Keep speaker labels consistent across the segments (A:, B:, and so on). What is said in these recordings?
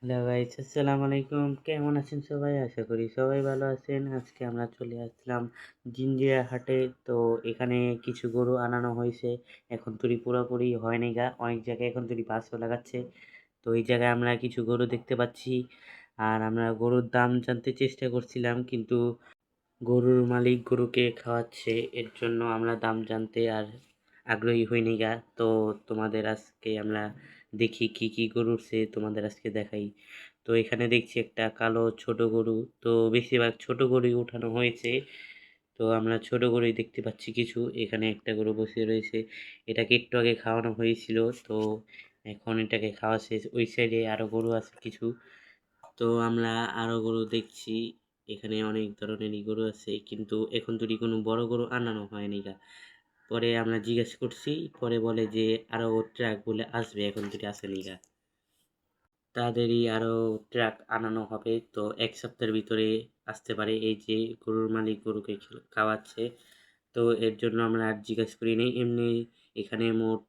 A: Hello guys, আসসালামু আলাইকুম। কেমন আছেন সবাই? আশা করি সবাই ভালো আছেন। আজকে আমরা চলে আসলাম জিঞ্জিরা হাটে। তো এখানে কিছু গরু আনানো হয়েছে। এখন তৈরি পুরোপুরি হয়নি গা। অনেক জায়গায় এখন তৈরি বাসও লাগাচ্ছে। তো এই জায়গায় আমরা কিছু গরু দেখতে পাচ্ছি। আর আমরা গরুর দাম জানতে চেষ্টা করছিলাম, কিন্তু গরুর মালিক গরুকে খাওয়াচ্ছে, এর জন্য আমরা দাম জানতে আর আগ্রহী হইনি গা। তো তোমাদের আজকে আমরা দেখি কি কি গরু উঠছে, তোমাদের আজকে দেখাই। তো এখানে দেখছি একটা কালো ছোট গরু। তো বেশিরভাগ ছোট গরুই উঠানো হয়েছে। তো আমরা ছোট গরুই দেখতে পাচ্ছি কিছু। এখানে একটা গরু বসে রয়েছে, এটাকে একটু আগে খাওয়ানো হয়েছিল। তো এখন এটাকে খাওয়া শেষ। ওই সাইডে আরো গরু আছে কিছু। তো আমরা আরো গরু দেখছি। এখানে অনেক ধরনেরই গরু আছে, কিন্তু এখন তৈরি কোনো বড় গরু আনানো হয়নি গা। পরে আমরা জিজ্ঞেস করছি, পরে বলে যে আরো ট্রাক বলে আসবে, এখন তৈরি আসেনি গা। তাদেরই আরো ট্রাক আনানো হবে। তো এক সপ্তাহের ভিতরে আসতে পারে। এই যে গরুর মালিক গরুকে খাওয়াচ্ছে। তো এর জন্য আমরা আর জিজ্ঞেস করি নাই। এমনি এখানে মোট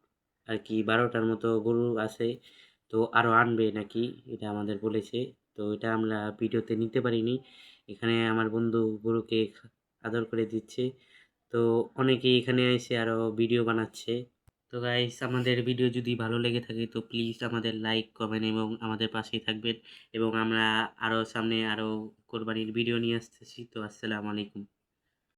A: আর কি 12টার মতো গরু আছে। তো আরো আনবে নাকি, এটা আমাদের বলেছে। তো এটা আমরা ভিডিওতে নিতে পারিনি। এখানে আমার বন্ধু গরুকে আদর করে দিচ্ছে। তো অনেকেই এখানে এসে আরো ভিডিও বানাচ্ছে। তো গাইস, আমাদের ভিডিও যদি ভালো লেগে থাকে তো প্লিজ আমাদের লাইক, কমেন্ট এবং আমাদের পাশেই থাকবেন। এবং আমরা আরো সামনে আরো কোরবানির ভিডিও নিয়ে আসতেছি। তো আসসালামু আলাইকুম।